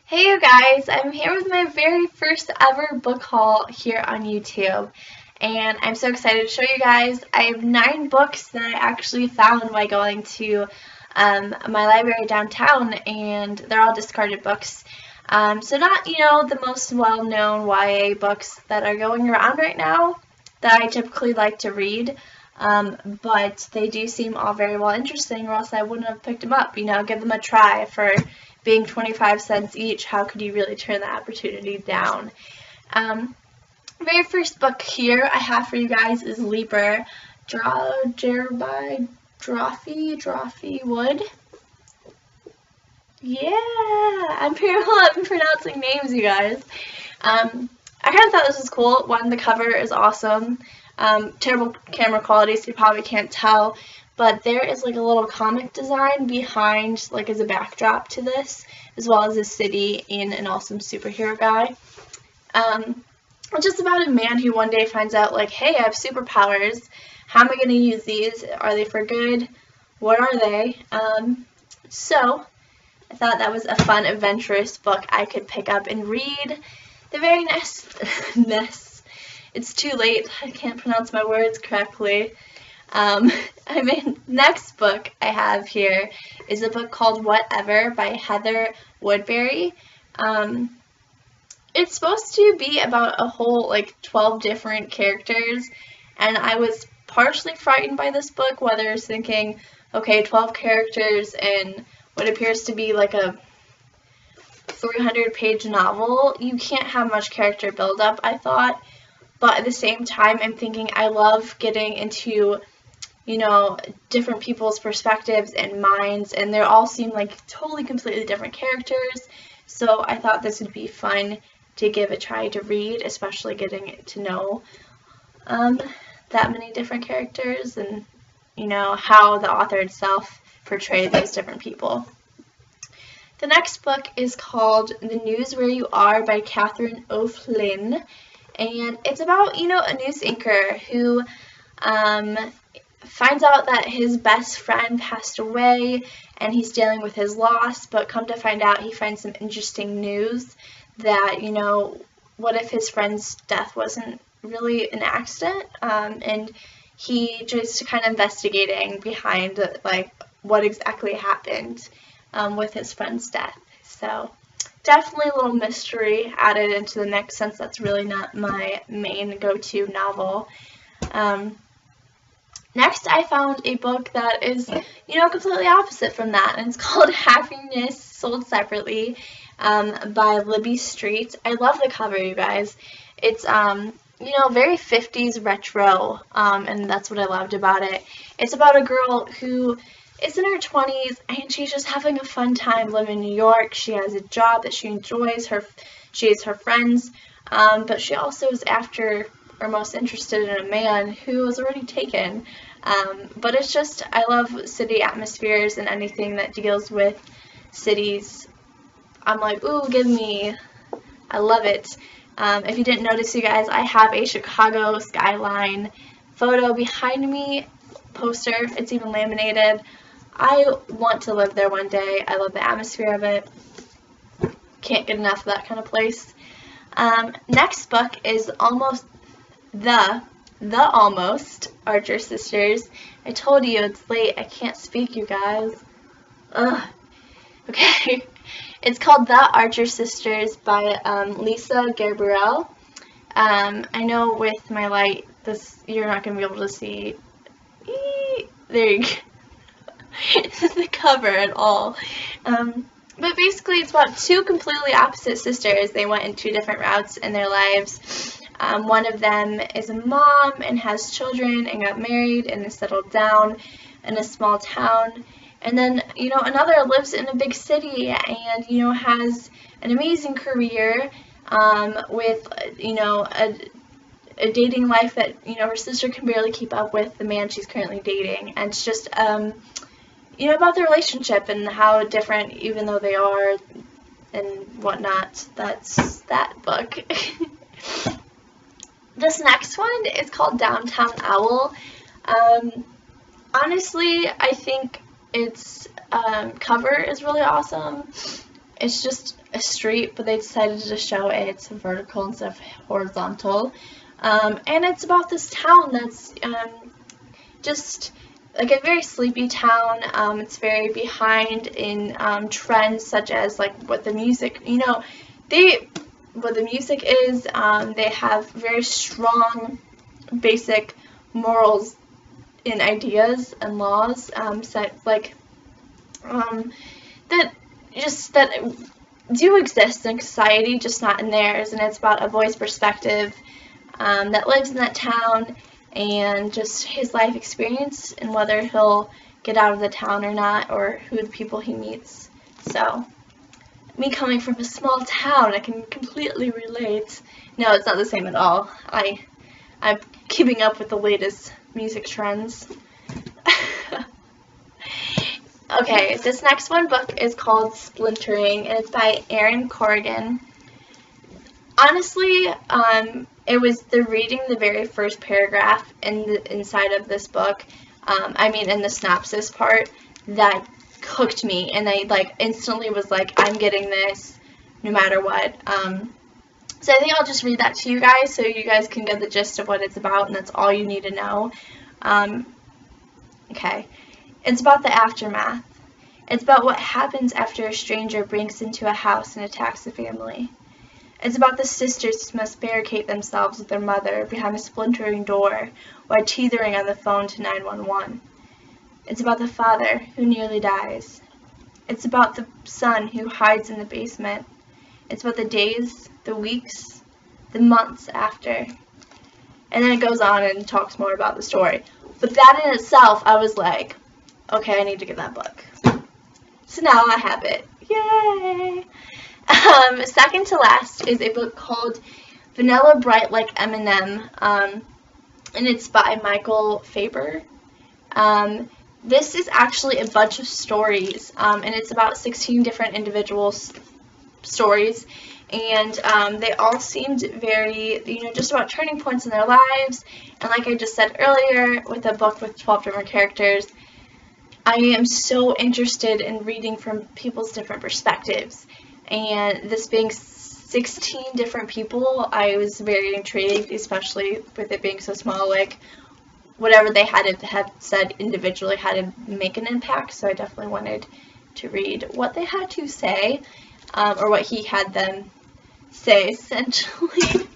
Hey you guys, I'm here with my very first ever book haul here on YouTube, and I'm so excited to show you guys. I have 9 books that I actually found by going to my library downtown, and they're all discarded books. So not, the most well-known YA books that are going around right now that I typically like to read, but they do seem all very well interesting, or else I wouldn't have picked them up. Give them a try. For being 25 cents each, how could you really turn that opportunity down? Very first book here I have for you guys is Leaper, by Drophy Wood. Yeah, I'm pronouncing names, you guys. I kind of thought this was cool. One, the cover is awesome. Terrible camera quality, so you probably can't tell, but there is like a little comic design behind, like as a backdrop to this, as well as a city and an awesome superhero guy. It's just about a man who one day finds out, like, hey, I have superpowers. How am I going to use these? Are they for good? What are they? So I thought that was a fun, adventurous book I could pick up and read. The very next it's too late. I can't pronounce my words correctly. Next book I have here is a book called Whatever by Heather Woodbury. It's supposed to be about a whole, 12 different characters, and I was partially frightened by this book, whether I was thinking, okay, 12 characters and what appears to be like a 300-page novel. You can't have much character buildup, I thought. But at the same time, I'm thinking I love getting into, different people's perspectives and minds, and they all seem like totally, completely different characters. So I thought this would be fun to give a try to read, especially getting to know that many different characters and, how the author itself portrayed those different people. The next book is called The News Where You Are by Catherine O'Flynn. And it's about, a news anchor who finds out that his best friend passed away and he's dealing with his loss, but come to find out he finds some interesting news that, what if his friend's death wasn't really an accident? And he just kind of investigating behind, what exactly happened with his friend's death. So definitely a little mystery added into the mix, since that's really not my main go-to novel. Next, I found a book that is, completely opposite from that, and it's called Happiness Sold Separately by Libby Street. I love the cover, you guys. It's, very 50s retro, and that's what I loved about it. It's about a girl who is in her 20s, and she's just having a fun time living in New York. She has a job that she enjoys. She has her friends, but she also is after, or most interested in, a man who was already taken. But it's just, I love city atmospheres and anything that deals with cities. I'm like, ooh, give me. I love it. If you didn't notice, you guys, I have a Chicago skyline photo behind me, poster. It's even laminated. I want to live there one day. I love the atmosphere of it. Can't get enough of that kind of place. Next book is the Almost Archer Sisters. I told you it's late. I can't speak, you guys. Ugh. Okay. It's called The Archer Sisters by Lisa Gabrielle. I know with my light, you're not going to be able to see. There you go. The cover at all. But basically it's about 2 completely opposite sisters. They went in 2 different routes in their lives. One of them is a mom and has children and got married and is settled down in a small town. And then, another lives in a big city and, has an amazing career with, a dating life that, her sister can barely keep up with the man she's currently dating. And it's just, about their relationship and how different, even though they are, and whatnot. That's that book. This next one is called Downtown Owl. Honestly, I think its cover is really awesome. It's just a street, but they decided to show it's vertical instead of horizontal. And it's about this town that's just like a very sleepy town. It's very behind in trends such as like what the music, what the music is. They have very strong basic morals and ideas and laws that do exist in society, just not in theirs. And it's about a boy's perspective that lives in that town, and just his life experience and whether he'll get out of the town or not, or who the people he meets. So, me coming from a small town, I can completely relate. No, it's not the same at all. I'm keeping up with the latest music trends. Okay, this next book is called Splintering, and it's by Erin Corrigan. Honestly, it was reading the very first paragraph inside of this book, in the synopsis part, that hooked me, and I instantly was like, I'm getting this no matter what. So I think I'll just read that to you guys so you guys can get the gist of what it's about, and that's all you need to know. Okay. It's about the aftermath. It's about what happens after a stranger breaks into a house and attacks the family. It's about the sisters who must barricade themselves with their mother behind a splintering door while teetering on the phone to 911. It's about the father who nearly dies. It's about the son who hides in the basement. It's about the days, the weeks, the months after. And then it goes on and talks more about the story. But that in itself, I was like, okay, I need to get that book. So now I have it. Yay! Second to last is a book called Vanilla Bright Like M&M, and it's by Michael Faber. This is actually a bunch of stories, and it's about 16 different individual stories, and they all seemed very, just about turning points in their lives. And like I just said earlier, with a book with 12 different characters, I am so interested in reading from people's different perspectives. And this being 16 different people, I was very intrigued, especially with it being so small. Like, whatever they had said individually had to make an impact. So I definitely wanted to read what they had to say, or what he had them say, essentially.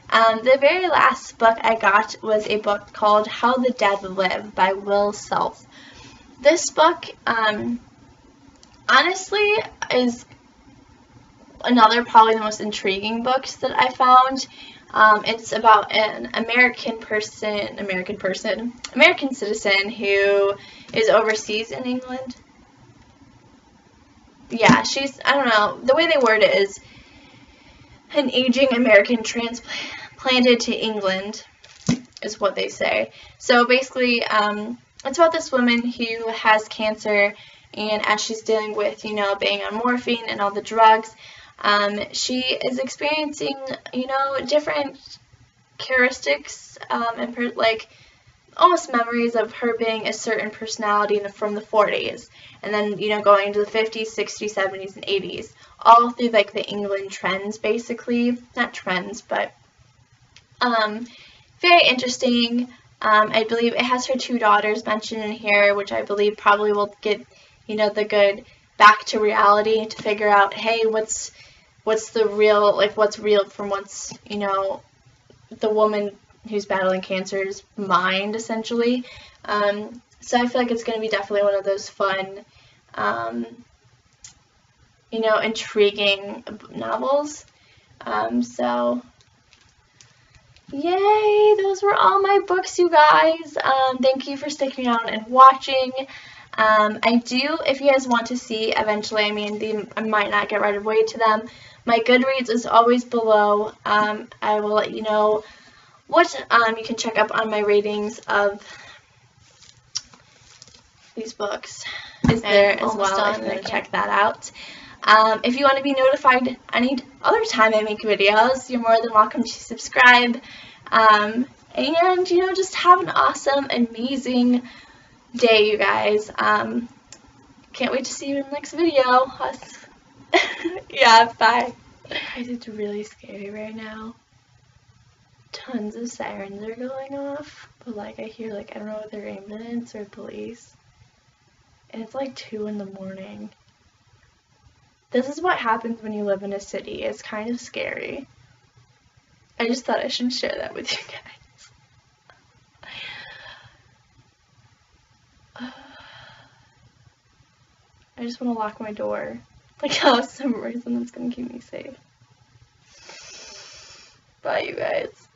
The very last book I got was a book called How the Dead Live by Will Self. This book, honestly, is another probably the most intriguing books that I found. It's about an American citizen who is overseas in England. Yeah, I don't know, the way they word it is an aging American transplanted to England, is what they say. So basically, it's about this woman who has cancer, and as she's dealing with, being on morphine and all the drugs, she is experiencing, different characteristics, and almost memories of her being a certain personality from the 40s, and then, going into the 50s, 60s, 70s, and 80s, all through, the England trends, basically. Not trends, but, very interesting. I believe it has her 2 daughters mentioned in here, which I believe probably will get, the good back to reality to figure out, hey, what's the real, what's real from what's, the woman who's battling cancer's mind, essentially. So I feel like it's going to be definitely one of those fun, intriguing novels. So, yay! Those were all my books, you guys. Thank you for sticking around and watching. I do, if you guys want to see eventually, I might not get right away to them. My Goodreads is always below. I will let you know what you can check up on my ratings of these books is there as well, if you want to check that out. If you want to be notified any other time I make videos, you're more than welcome to subscribe. And, just have an awesome, amazing day, you guys. Can't wait to see you in the next video. Yeah, bye. Guys, it's really scary right now. Tons of sirens are going off, but like I hear like I don't know if they're ambulance or police. And it's like 2 in the morning. This is what happens when you live in a city. It's kind of scary. I just thought I should share that with you guys. I just want to lock my door. Like how some reason that's gonna keep me safe. Bye, you guys.